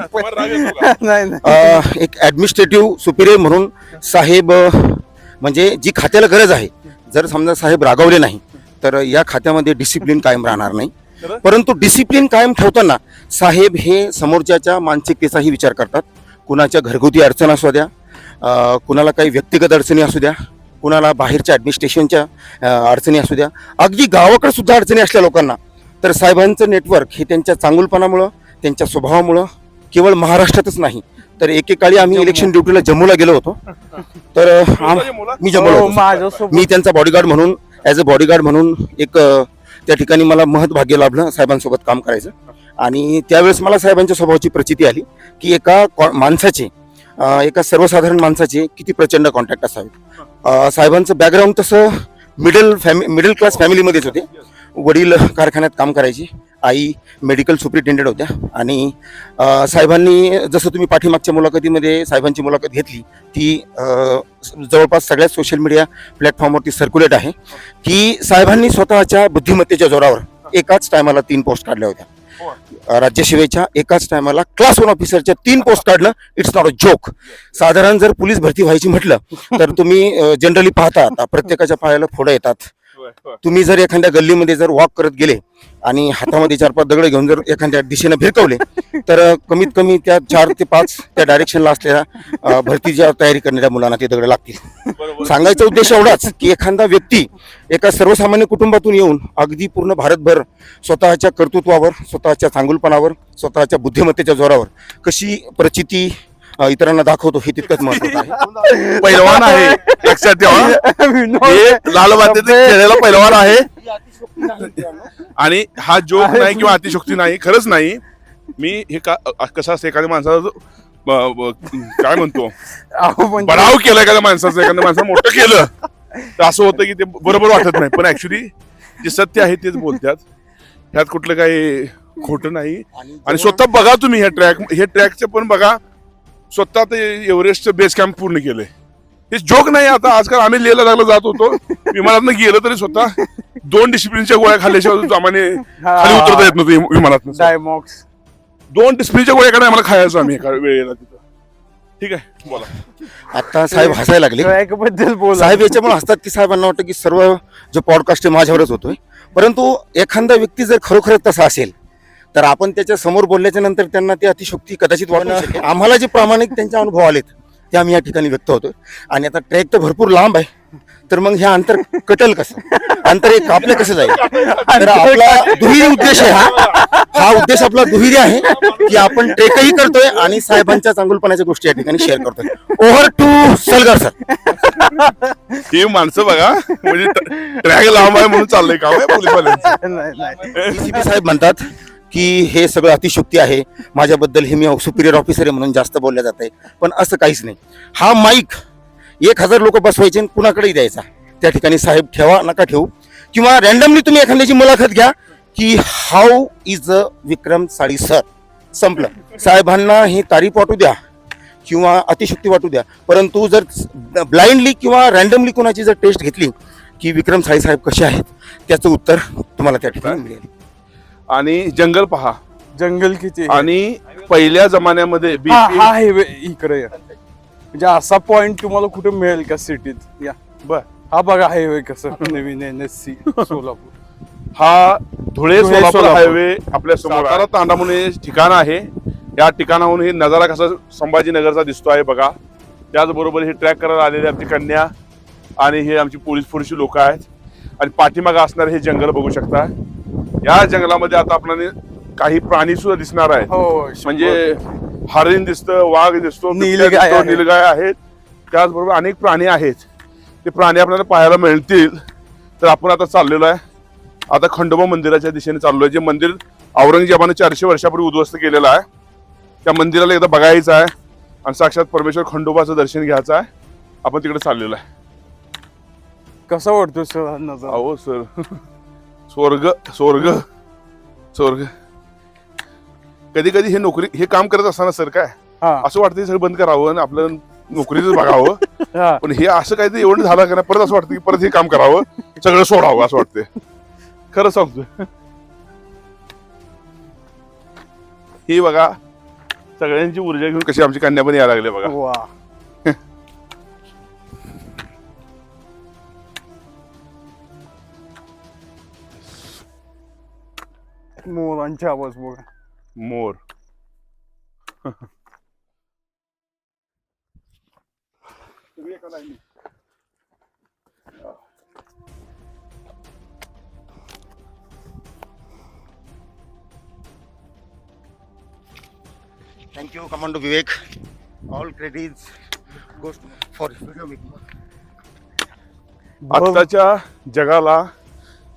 तुम्हाला राग येतो का? नाही एक ऍडमिनिस्ट्रेटिव्ह सुपिरियर म्हणून साहेब म्हणजे जी खात्याला गरज आहे, जर समजा साहेब रागावले नाही तर या खात्यामध्ये डिसिप्लिन कायम राहणार नाही. परंतु डिसिप्लिन कायम ठेवताना साहेब हे समोरच्याच्या मानसिकतेचाही विचार करतात. कुणाच्या घरगुती अडचण असू द्या, कुणाला काही व्यक्तिगत अडचणी असू द्या, कुणाला बाहेरच्या ॲडमिनिस्ट्रेशनच्या अडचणी असू द्या, अगदी गावाकडे सुद्धा अडचणी असल्या लोकांना, तर साहेबांचं नेटवर्क हे त्यांच्या चांगुलपणामुळं, त्यांच्या स्वभावामुळं केवळ महाराष्ट्रातच नाही तर एकेकाळी आम्ही इलेक्शन ड्युटीला जम्मूला गेलो होतो. तर मी जम्मूला होतो. माझ्यासोबत मी त्यांचा बॉडीगार्ड म्हणून, ॲज अ बॉडीगार्ड म्हणून एक त्या ठिकाणी मला महत्भाग्य लाभलं साहेबांसोबत काम करायचं. आणि त्यावेळेस मला साहेबांच्या स्वभावाची प्रचिती आली की एका माणसाचे, एका सर्वसाधारण माणसाचे किती प्रचंड कॉन्टॅक्ट असावे. साहेबांचं बॅकग्राऊंड तसं मिडल क्लास फॅमिलीमध्येच होते. वडील कारखान्यात काम करायचे, आई मेडिकल सुपरिटेंडेंट होत्या. आणि साहेबांनी जसं तुम्ही पाठीमागच्या मुलाखतीमध्ये साहेबांची मुलाखत घेतली ती जवळपास सगळ्याच सोशल मीडिया प्लॅटफॉर्मवरती सर्क्युलेट आहे की साहेबांनी स्वतःच्या बुद्धिमत्तेच्या जोरावर एकाच टायमाला 3 पोस्ट काढल्या होत्या. राज्यसेवेच्या एकाच टायमाला क्लास 1 ऑफिसरच्या 3 पोस्ट काढणं इट्स नॉट अ जोक. साधारण जर पोलीस भरती व्हायची म्हटलं तर तुम्ही जनरली पाहता आता प्रत्येकाच्या पायाला फोडं येतात. तुम्ही जर एखाद्या गल्लीमध्ये जर वॉक करत गेले आणि हातामध्ये 4-5 दगड घेऊन जर एखाद्या दिशेने भिरकवले तर कमीत कमी त्या 4 ते 5 त्या डायरेक्शनला असलेल्या भरतीच्या तयारी करणाऱ्या मुलांना ते दगड लागतील. सांगायचा उद्देश एवढाच की एखादा व्यक्ती एका सर्वसामान्य कुटुंबातून येऊन अगदी पूर्ण भारतभर स्वतःच्या कर्तृत्वावर, स्वतःच्या चांगुलपणावर, स्वतःच्या बुद्धिमत्तेच्या जोरावर कशी प्रचिती इतरांना दाखवतो हे तितकंच महत्त्वाचं आहे. पैलवान आहे, लक्षात ठेवा. हे लाल मातीत खेळायला पैलवान आहे आणि हा जोक नाही किंवा अतिशोक्ती नाही, खरंच नाही. मी हे कसं असतं, एखाद्या माणसाचं काय म्हणतो बडाव केलं, एखाद्या माणसाचं, एखाद्या माणसानं मोठं केलं तर असं होतं की ते बरोबर वाटत नाही. पण ऍक्च्युली जे सत्य आहे तेच बोलतात, ह्यात कुठलं काही खोटं नाही. आणि स्वतः बघा तुम्ही हे ट्रॅकचं पण बघा, स्वतः ते एव्हरेस्टचं बेस कॅम्प पूर्ण केलंय. हे जोक नाही. आता आजकाल आम्ही लेह लडाखला जात होतो, विमानातनं गेलं तरी स्वतः 2 डिसिप्लिनच्या गोळ्या खाल्ल्याशिवाय आम्हाला खाली उतरता येत नव्हतं विमानात. डायमॉक्स 2 डिसिप्लिनच्या गोळ्या काय आम्हाला खायचो आम्ही एका वेळेला तिथं. ठीक आहे, बोला. आता साहेब हसायला लागले. ट्रॅक बद्दल बोला. साहेब याच्यामुळे हसतात की साहेबांना वाटतं की सर्व जो पॉडकास्ट आहे माझ्यावरच होतोय. परंतु एखादा व्यक्ती जर खरोखरच तसा असेल तर आपण त्याच्या समोर बोलल्याच्या नंतर त्यांना ती अतिशोक्ती कदाचित वाटू शकेल. आम्हाला जे प्रामाणिक त्यांचे अनुभव आलेत ते आम्ही या ठिकाणी व्यक्त होतोय. आणि आता ट्रॅक तर भरपूर लांब आहे, तर मग हे अंतर कटल कसं, अंतर हे कापलं कसं जाईल. तर आपला दुहेरी उद्देश आहे, हा उद्देश आपला दुहेरी आहे की आपण ट्रेकही करतोय आणि साहेबांच्या चांगुलपणाच्या गोष्टी या ठिकाणी शेअर करतोय. Over to Salgar sir. ही माणसं बघा, म्हणजे ट्रॅक लांब आहे म्हणून चाललंय का पोलीसवाल्यांचं. DCP साहेब म्हणतात की हे सगळं अतिशोक्ती आहे, माझ्याबद्दल हे मी सुपिरियर ऑफिसर आहे म्हणून जास्त बोलल्या जात आहे. पण असं काहीच नाही. हा माईक 1000 लोक बसवायचे आणि कुणाकडेही द्यायचा, त्या ठिकाणी साहेब ठेवा नका ठेवू, किंवा रॅन्डमली तुम्ही एखाद्याची मुलाखत घ्या की हाऊ इज अ विक्रम साळी सर, संपलं. साहेबांना ही तारीफ वाटू द्या किंवा अतिशक्ती वाटू द्या, परंतु जर ब्लाइंडली किंवा रॅन्डमली कोणाची जर टेस्ट घेतली की विक्रम साळी साहेब कसे आहेत, त्याचं उत्तर तुम्हाला त्या ठिकाणी मिळेल. आणि जंगल पहा, जंगल किती आणि पहिल्या जमान्यामध्ये हा BP हा हायवे इकडे या. म्हणजे असा पॉइंट तुम्हाला कुठे मिळेल का सिटीत या बर हा बघा हायवे कसं नवीन NSC सोलापूर. हा धुळे सोलापूर सोलापूर. हायवे आपल्या समोर सातारा तांडा म्हणून हे ठिकाण आहे. या ठिकाणाहून हे नजारा कसा संभाजीनगरचा दिसतो आहे बघा. त्याचबरोबर हे ट्रॅक करायला आलेले आमची कन्या आणि हे आमची पोलीस फोर्सची लोक आहेत. आणि पाठीमागे असणारे हे जंगल बघू शकता. या जंगलामध्ये आता आपल्याला काही प्राणी सुद्धा दिसणार आहेत. हो म्हणजे हरिण दिसतं, वाघ दिसतो, नीलगाय बिबट्या दिसतो, आहे. नीलगाय आहेत. त्याचबरोबर अनेक प्राणी आहेत. ते प्राणी आपल्याला पाहायला मिळतील. तर आपण आता चाललेलो आहे. आता खंडोबा मंदिराच्या दिशेने चाललोय. जे मंदिर औरंगजेबाने 400 वर्षापूर्वी उद्ध्वस्त केलेलं आहे. त्या मंदिराला एकदा बघायचं आहे आणि साक्षात परमेश्वर खंडोबाचं दर्शन घ्यायचं आहे. आपण तिकडे चाललेलो आहे. कसा वाटतो सर हा नजारा? अहो सर, स्वर्ग स्वर्ग स्वर्ग. कधी कधी हे काम करत असताना सर काय हा असं वाटतं सगळं बंद करावं आणि आपलं नोकरीच बघावं. हा. पण हे असं काहीतरी एवढं झालं का नाही, परत असं वाटतं की परत हे काम करावं, सगळं सोडावं असं वाटतंय. खरं सांगतो. ही बघा सगळ्यांची ऊर्जा घेऊन कशी आमची कन्या पण यायला लागली बघा. वा मोरांचे आवाज बघा. मोर. Thank you commando Vivek. All credits goes for video making. आत्ताच्या जगाला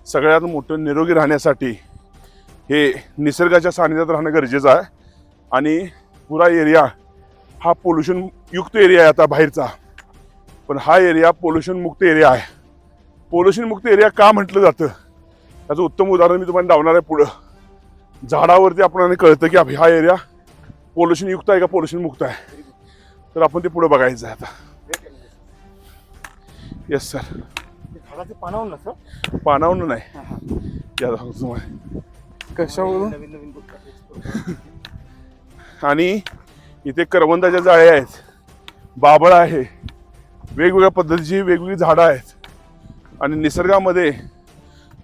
सगळ्यात मोठं निरोगी राहण्यासाठी हे निसर्गाच्या सानिध्यात राहणं गरजेचं आहे. आणि पुरा एरिया हा पोल्युशन युक्त एरिया आहे आता बाहेरचा. पण हा एरिया पोल्युशन मुक्त एरिया आहे. पोल्युशन मुक्त एरिया का म्हटलं जातं त्याचं उत्तम उदाहरण मी तुम्हाला लावणार आहे पुढं. झाडावरती आपल्याला कळतं की हा एरिया पोल्युशन युक्त आहे का पोल्युशन मुक्त आहे. तर आपण ते पुढे बघायचं आहे आता. Yes sir. झाडाचे पानावून ना सर. पानावून नाही या तुम्हाला. कशावरून? नवीन नवीन गोष्टी. आणि इथे करवंदाच्या जाळ्या आहेत, बाबळ आहे, वेगवेगळ्या पद्धतीची वेगवेगळी झाडं आहेत. आणि निसर्गामध्ये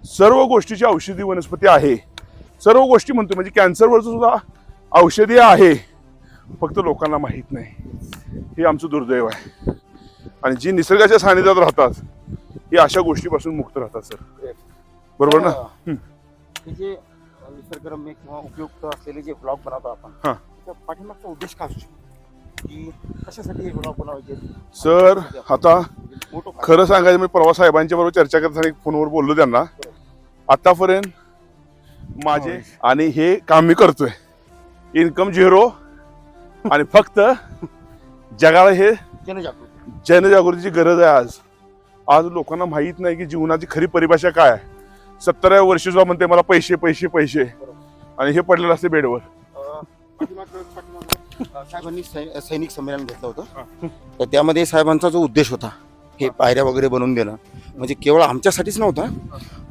सर्व गोष्टीची औषधी वनस्पती आहे. सर्व गोष्टी म्हणतो म्हणजे कॅन्सरवरचं सुद्धा औषधी आहे, फक्त लोकांना माहीत नाही. हे आमचं दुर्दैव आहे. आणि जी निसर्गाच्या सानिध्यात राहतात हे अशा गोष्टीपासून मुक्त राहतात सर. बरोबर ना? हे जे निसर्गरम्य किंवा उपयुक्त असलेले जे ब्लॉग बनवतो आपण, हा. त्याच्या पाठीमागचा उद्देश काय असू शकतो की कशासाठी हे ब्लॉग बनवायचे सर आता मोठं खरं सांगायचं मी परवा साहेबांच्या बरोबर चर्चा करताना फोनवर बोललो त्यांना. आतापर्यंत माझे आणि हे काम मी करतोय, इन्कम 0 आणि फक्त जगाला हे जनजागृती. जनजागृतीची गरज आहे. आज आज लोकांना माहीत नाही की जीवनाची खरी परिभाषा काय आहे. 70व्या वर्षी सुद्धा म्हणते मला पैसे पैसे पैसे, आणि हे पडलेलं असते बेडवर. साहेबांनी सैनिक संमेलन घेतलं होतं. तर त्यामध्ये साहेबांचा जो उद्देश होता हे पायऱ्या वगैरे बनवून देणं, म्हणजे केवळ आमच्यासाठीच नव्हता,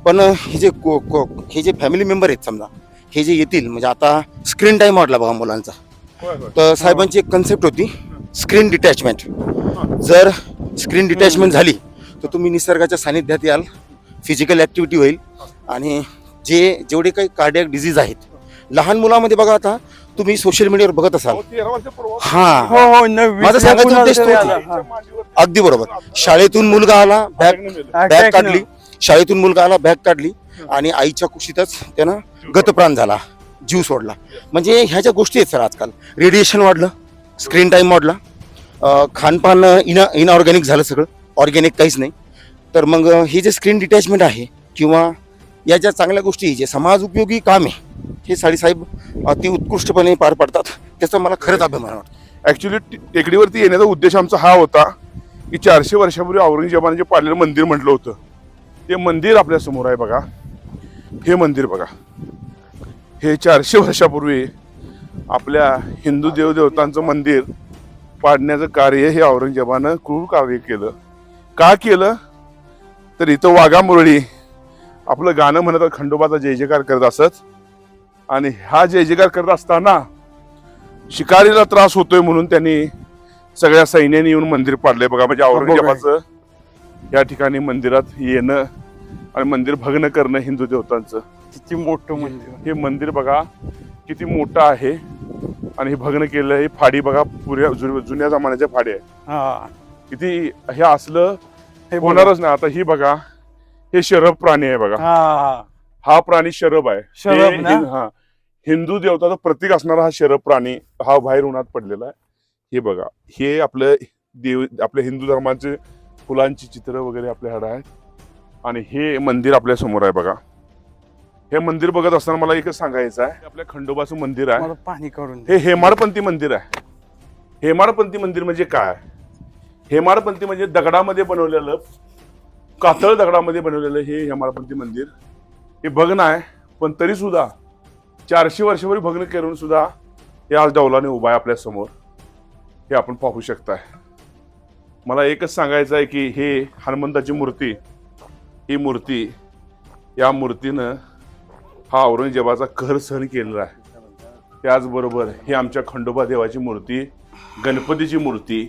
पण हे जे फॅमिली मेंबर आहेत समजा, हे जे येतील, म्हणजे आता स्क्रीन टाईम वाढला बघा मुलांचा. तर साहेबांची एक कन्सेप्ट होती स्क्रीन डिटॅचमेंट. जर स्क्रीन डिटॅचमेंट झाली तर तुम्ही निसर्गाच्या सानिध्यात याल, फिजिकल ॲक्टिव्हिटी होईल. आणि जेवढे काही कार्डियक डिझीज आहेत लहान मुलामध्ये बघा, आता तुम्ही सोशल मीडियावर बघत असाल. 13 वर्षापूर्वी हा हो हो नवीन. माझं सांगायचं उद्देश तोच आहे. अगदी बरोबर. शाळेतून मुलगा आला, बॅग काढली, शाळेतून मुलगा आला, बॅग काढली आणि आईच्या कुशीतच त्यानं गतप्राण झाला, जीव सोडला. म्हणजे ह्या ज्या गोष्टी आहेत सर, आजकाल रेडिएशन वाढलं, स्क्रीन टाईम वाढला, खानपान इनऑर्गॅनिक झालं, सगळं ऑर्गॅनिक काहीच नाही. तर मग हे जे स्क्रीन डिटॅचमेंट आहे किंवा या ज्या चांगल्या गोष्टी, जे समाज उपयोगी काम आहे, हे साहेब अति उत्कृष्टपणे पार पाडतात. त्याचा मला खरंच अभिमान वाटतो. ऍक्च्युली टेकडीवरती येण्याचा उद्देश आमचा हा होता की 400 वर्षापूर्वी औरंगजेबाने जे पाडलेलं मंदिर म्हटलं होतं, ते मंदिर आपल्या समोर आहे बघा. हे मंदिर बघा, हे 400 वर्षापूर्वी आपल्या हिंदू देवदेवतांचं मंदिर पाडण्याचं कार्य हे औरंगजेबानं क्रूर कार्य केलं. का केलं तर इथं वाघा मुरळी आपलं गाणं म्हणत खंडोबाचा जय जयकार करत असत. आणि हा जय जयकार करत असताना शिकारीला त्रास होतोय म्हणून त्यांनी सगळ्या सैन्याने येऊन मंदिर पाडलंय बघा. म्हणजे औरंगजेबाचं या ठिकाणी मंदिरात येणं आणि मंदिर भग्न करणं हिंदू देवतांचं. किती मोठं मंदिर. हे मंदिर बघा किती मोठं आहे आणि हे भग्न केलेलं आहे. फाडी बघा पुऱ्या जुन्या जमान्याच्या फाडी आहे. हा किती हे असलं हे होणारच नाही. आता ही बघा हे शरभ प्राणी आहे बघा. हा हा प्राणी शरभ आहे. शरभ हे ना? हा हिंदू देवताचं प्रतीक असणारा हा शरभ प्राणी हा बाहेर उन्हात पडलेला आहे. हे बघा हे आपलं देव आपल्या हिंदू धर्माचे फुलांची चित्र वगैरे आपल्याकडे आहेत. आणि हे मंदिर आपल्या समोर आहे बघा. हे मंदिर बघत असताना मला एकच सांगायचं आहे, आपल्या खंडोबाचं मंदिर आहे. मला पाणी काढून दे. हे हेमाडपंथी मंदिर आहे. हेमाडपंथी मंदिर म्हणजे काय? हेमाडपंथी म्हणजे दगडामध्ये बनवलेलं, कातळ दगडामध्ये बनवलेलं हे हेमाडपंथी मंदिर. हे भग्न आहे पण तरी सुद्धा 400 वर्षापूर्वी भग्न करून सुद्धा हे आज डौलाने उभा आहे आपल्या समोर. हे आपण पाहू शकताय. मला एकच सांगायचं आहे की हे हनुमंताची मूर्ती, ही मूर्ती, या मूर्तीनं हा औरंगजेबाचा कहर सहन केलेला आहे. त्याचबरोबर ही आमच्या खंडोबा देवाची मूर्ती, गणपतीची मूर्ती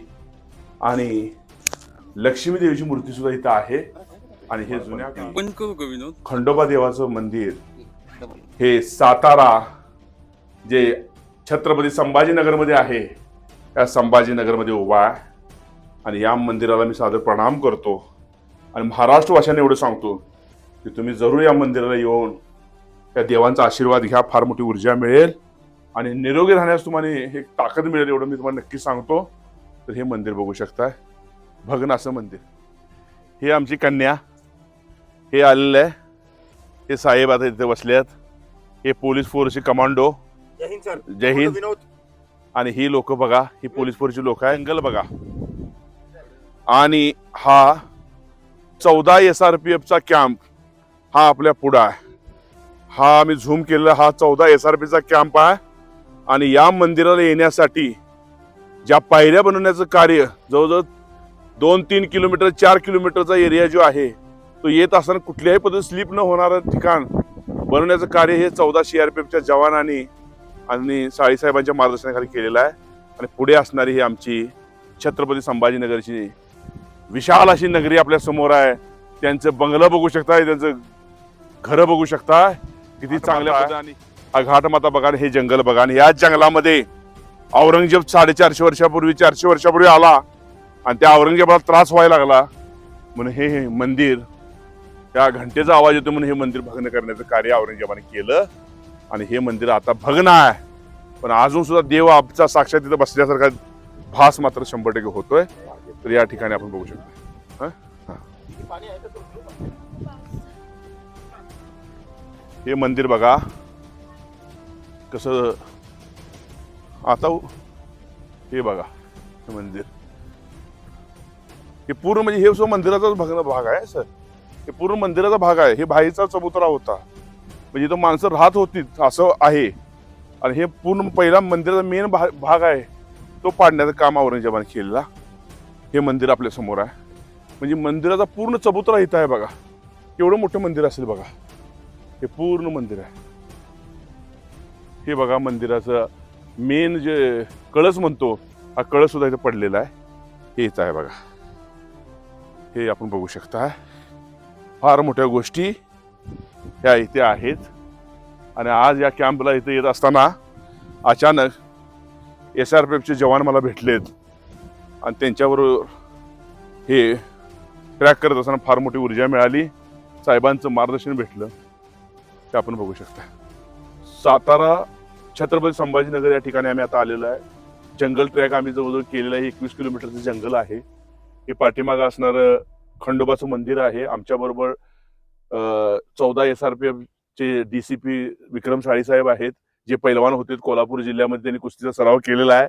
आणि लक्ष्मी देवीची मूर्ती सुद्धा इथं आहे. आणि हे जुन्या खंडोबा देवाचं मंदिर हे सातारा जे छत्रपती संभाजीनगरमध्ये आहे त्या संभाजीनगरमध्ये उभा आहे. आणि या मंदिराला मी सादर प्रणाम करतो आणि महाराष्ट्रवासियांना एवढं सांगतो की तुम्ही जरूर या मंदिराला येऊन त्या देवांचा आशीर्वाद घ्या. फार मोठी ऊर्जा मिळेल आणि निरोगी राहण्यास तुम्हाला एक ताकद मिळेल एवढं मी तुम्हाला नक्की सांगतो. तर हे मंदिर बघू शकताय, भग्न असं मंदिर. हे आमची कन्या, हे आलेलं आहे, हे साहेब आता इथे बसलेत, हे पोलीस फोर्सचे कमांडो. जय हिंद. आणि ही लोक बघा, ही पोलीस फोर्सची लोक आहे. जंगल बघा. आणि हा 14 SRPFचा कॅम्प हा आपल्या पुढं आहे. हा आम्ही झूम केलेला हा 14 SRPचा कॅम्प आहे. आणि या मंदिराला येण्यासाठी ज्या पायऱ्या बनवण्याचं कार्य जवळजवळ 2-3 किलोमीटर 4 किलोमीटरचा एरिया जो आहे तो येत असताना कुठल्याही पद्धतीत स्लिप न होणारं ठिकाण बनवण्याचं कार्य हे 14 CRPFच्या जवानांनी आणि साळीसाहेबांच्या मार्गदर्शनाखाली केलेलं आहे. आणि पुढे असणारी ही आमची छत्रपती संभाजीनगरची विशाल अशी नगरी आपल्या समोर आहे. त्यांचं बंगलं बघू शकताय, त्यांचं घरं बघू शकताय, किती चांगल्या पद्धतीने. हा घाट माता बघा, हे जंगल बघा. आणि या जंगलामध्ये औरंगजेब 450 वर्षापूर्वी 400 वर्षापूर्वी आला आणि त्या औरंगजेबाला त्रास व्हायला लागला म्हणून हे मंदिर, त्या घंटेचा आवाज येतो म्हणून हे मंदिर भग्न करण्याचं कार्य औरंगजेबाने केलं. आणि हे मंदिर आता भग्न आहे पण अजून सुद्धा देव आमचा साक्षात तिथं बसल्यासारखा भास मात्र 100% होतोय. तर या ठिकाणी आपण बघू शकतो. हे मंदिर बघा कसं आता. हे बघा हे मंदिर, हे पूर्ण म्हणजे हे मंदिराचाच भाग आहे सर. हे पूर्ण मंदिराचा भाग आहे. हे बाहेरचा चबुतरा होता म्हणजे इथं माणसं राहत होती असं आहे. आणि हे पूर्ण पहिला मंदिराचा मेन भाग आहे तो पाडण्याचं काम औरंगजेबाने केलेला. हे मंदिर आपल्या समोर आहे. म्हणजे मंदिराचा पूर्ण चबुतरा इथं आहे बघा. एवढं मोठं मंदिर असेल बघा. हे पूर्ण मंदिर आहे. हे बघा मंदिराचं मेन जे कळस म्हणतो हा कळस सुद्धा इथं पडलेला आहे. हे इथं आहे बघा. हे आपण बघू शकता. फार मोठ्या गोष्टी ह्या इथे आहेत. आणि आज या कॅम्पला इथे येत असताना अचानक SRPFचे जवान मला भेटलेत आणि त्यांच्याबरोबर हे ट्रॅक करत असताना फार मोठी ऊर्जा मिळाली. साहेबांचं मार्गदर्शन भेटलं ते आपण बघू शकता. सातारा छत्रपती संभाजीनगर या ठिकाणी आम्ही आता आलेलो आहे. जंगल ट्रॅक आम्ही जवळजवळ केलेलं आहे. 21 किलोमीटरचं जंगल आहे. हे पाठीमागं असणारं खंडोबाचं मंदिर आहे. आमच्याबरोबर 14 SRPFचे DCP विक्रम साळीसाहेब आहेत जे पैलवान होते. कोल्हापूर जिल्ह्यामध्ये त्यांनी कुस्तीचा सराव केलेला आहे.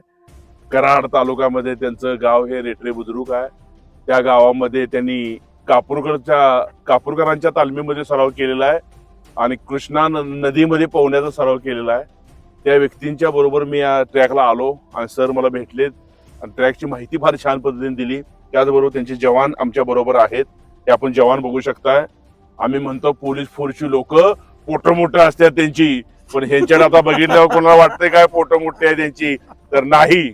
कराड तालुक्यामध्ये त्यांचं गाव हे रेटरे बुद्रुक आहे. त्या गावामध्ये त्यांनी कापूरकरांच्या तालमीमध्ये सराव केलेला आहे आणि कृष्णा नदीमध्ये पोहण्याचा सराव केलेला आहे. त्या व्यक्तींच्या बरोबर मी या ट्रॅकला आलो आणि सर मला भेटलेत आणि ट्रॅकची माहिती फार छान पद्धतीने दिली. त्याचबरोबर त्यांचे जवान आमच्या बरोबर आहेत. हे आपण जवान बघू शकताय. आम्ही म्हणतो पोलीस फोर्सची लोक पोटं मोठं असतात त्यांची, पण ह्यांच्याकडे आता बघितल्यावर कोणाला वाटतंय काय पोटं मोठी आहे त्यांची. तर नाही.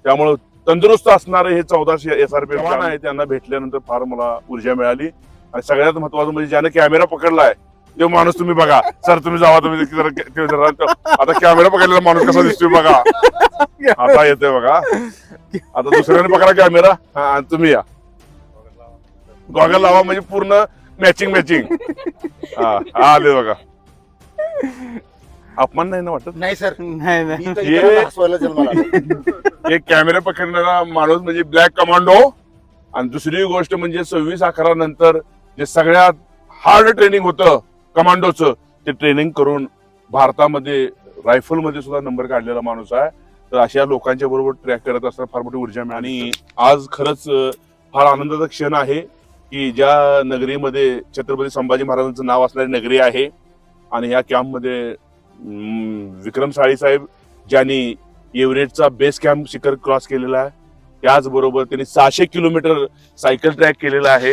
त्यामुळं तंदुरुस्त असणारे हे 1400 SRPF जवान आहे, त्यांना भेटल्यानंतर फार मला ऊर्जा मिळाली. आणि सगळ्यात महत्वाचं म्हणजे ज्याने कॅमेरा पकडलाय तो माणूस तुम्ही बघा. सर तुम्ही जावा, तुम्ही आता कॅमेरा पकडलेला माणूस कसा दिसतोय बघा. आता येतोय बघा. आता दुसऱ्याने पकडा कॅमेरा. हा तुम्ही या, गॉगल लावा, म्हणजे पूर्ण मॅचिंग. हा आले बघा. अपमान नाही ना वाटत? नाही सर, नाही नाही मी तर इतरांना हसवायला जन्माला आलो. एक कॅमेरा पकडणारा माणूस म्हणजे ब्लॅक कमांडो. आणि दुसरी गोष्ट म्हणजे 26/11 नंतर जे सगळ्यात हार्ड ट्रेनिंग होतं कमांडोचं, ते ट्रेनिंग करून भारतामध्ये रायफलमध्ये सुद्धा नंबर काढलेला माणूस आहे. तर अशा लोकांच्या बरोबर ट्रॅक करत असताना फार मोठी ऊर्जा मिळाली. आणि आज खरंच फार आनंदाचा क्षण आहे की ज्या नगरीमध्ये छत्रपती संभाजी महाराजांचं नाव असणारी नगरी आहे आणि ह्या कॅम्पमध्ये विक्रम साळी साहेब ज्यांनी एव्हरेस्टचा बेस कॅम्प शिखर क्रॉस केलेला आहे, त्याचबरोबर त्यांनी 600 किलोमीटर सायकल ट्रॅक केलेला आहे.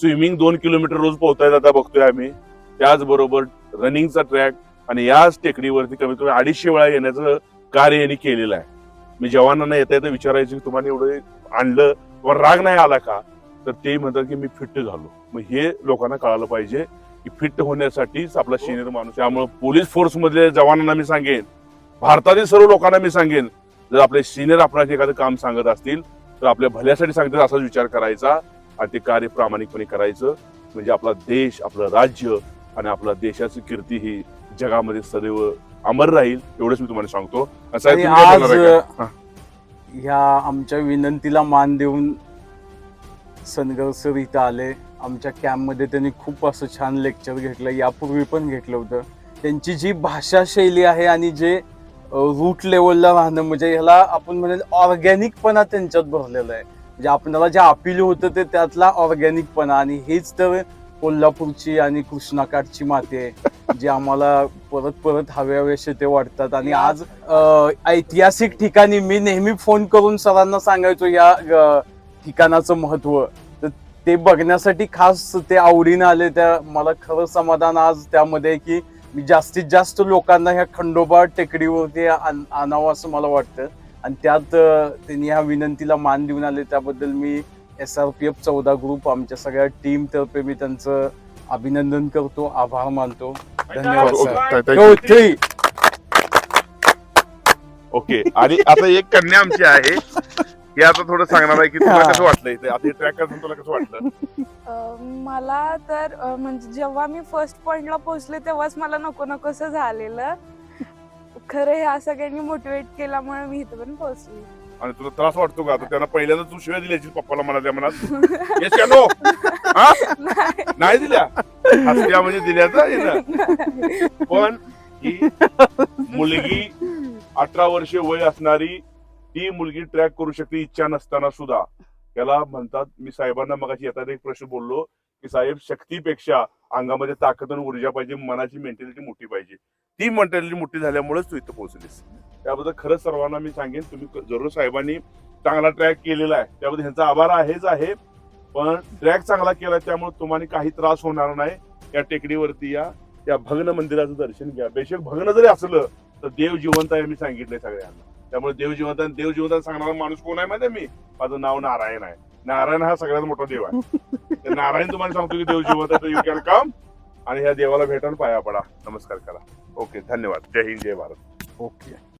स्विमिंग 2 किलोमीटर रोज पोहताय जाता बघतोय आम्ही. त्याचबरोबर रनिंगचा ट्रॅक आणि याच टेकडीवरती कमीत कमी 250 वेळा येण्याचं कार्य यांनी केलेलं आहे. मी जवानांना येता येता विचारायचं की तुम्हाला एवढं आणलं व राग नाही आला का, तर ते म्हणतात की मी फिट झालो. मग हे लोकांना कळालं पाहिजे की फिट होण्यासाठीच आपला सिनियर माणूस. त्यामुळे पोलीस फोर्स मधल्या जवानांना मी सांगेन, भारतातील सर्व लोकांना मी सांगेन, जर आपले सिनियर आपल्याला एखादं काम सांगत असतील तर आपल्या भल्यासाठी सांगतात असाच विचार करायचा आणि ते कार्य प्रामाणिकपणे करायचं. म्हणजे आपला देश, आपलं राज्य आणि आपल्या देशाची कीर्ती ही जगामध्ये सदैव अमर राहील. एवढंच मी तुम्हाला सांगतो. आणि तुम्ही काय आज बोलणार आहे का? ह्या आमच्या विनंतीला मान देऊन सनगर सर इथं आले. आमच्या कॅम्पमध्ये त्यांनी खूप असं छान लेक्चर घेतलं, यापूर्वी पण घेतलं होतं. त्यांची जी भाषा शैली आहे आणि जे रूट लेवलला राहणं, म्हणजे ह्याला आपण म्हणेल ऑर्गॅनिकपणा त्यांच्यात भरलेला आहे. म्हणजे आपल्याला जे अपील होतं ते त्यातला ऑर्गॅनिकपणा. आणि हेच तर कोल्हापूरची आणि कृष्णाकाठची माती आहे जी आम्हाला परत परत हव्यावेसे ते वाटतात. आणि आज ऐतिहासिक ठिकाणी मी नेहमी फोन करून सरांना सांगायचो या ठिकाणाचं महत्व, तर ते बघण्यासाठी खास ते आवडीनं आले. त्या मला खरं समाधान आज त्यामध्ये की मी जास्तीत जास्त लोकांना ह्या खंडोबा टेकडीवरती आणावं असं मला वाटतं. आणि त्यात त्यांनी ह्या विनंतीला मान देऊन आले, त्याबद्दल मी SRPF 14 ग्रुप आमच्या सगळ्या टीम तर्फे मी त्यांचं अभिनंदन करतो, आभार मानतो. धन्यवाद सर. ओके. आणि आता एक कन्या आमची आहे, हे आता थोडं सांगणार आहे की तुला कसं वाटलं इथे आता ट्रॅक करताना, तुला कसं वाटलं? मला तर म्हणजे जेव्हा मी फर्स्ट पॉइंटला पोहोचले तेव्हाच मला नकोसं झालेलं. खरं ह्या सगळ्यांनी मोटिवेट केल्यामुळे मी इथं पण पोहोचली. आणि तुला त्रास वाटतो का? त्याला पहिल्यांदा तू शिव्या दिल्याची पप्पाला म्हणाल्या मनात? येस का नो? नाही दिल्या? हसल्या म्हणजे दिल्याचा. पण ही मुलगी 18 वर्षे वय असणारी ती मुलगी ट्रॅक करू शकते इच्छा नसताना सुद्धा. त्याला म्हणतात, मी साहेबांना मगाशी येताना एक प्रश्न बोललो की साहेब, शक्तीपेक्षा अंगामध्ये ताकद आणि ऊर्जा पाहिजे, मनाची मेंटॅलिटी मोठी पाहिजे. ती मेंटॅलिटी मोठी झाल्यामुळेच तू इथं पोहोचलीस. त्याबद्दल खरंच सर्वांना मी सांगेन, तुम्ही जरूर साहेबांनी चांगला ट्रॅक केलेला आहे, त्याबद्दल ह्यांचा आभार आहेच आहे. पण ट्रॅक चांगला केला त्यामुळे तुम्हाला काही त्रास होणार नाही. या टेकडीवरती या, त्या भग्न मंदिराचं दर्शन घ्या. बेशक भग्न जरी असलं तर देव जिवंत आहे, मी सांगितलंय सगळ्यांना. त्यामुळे देव जिवंत आहे. देव जिवंत सांगणारा माणूस कोण आहे माहिती आहे? मी, माझं नाव नारायण आहे. नारायण हा सगळ्यात मोठा देव आहे. नारायण तुम्हाला सांगतो की देव जिवंत आहे, यू कॅन कम आणि ह्या देवाला भेटायला पाया पडा, नमस्कार करा. ओके, धन्यवाद. जय हिंद, जय भारत. ओके.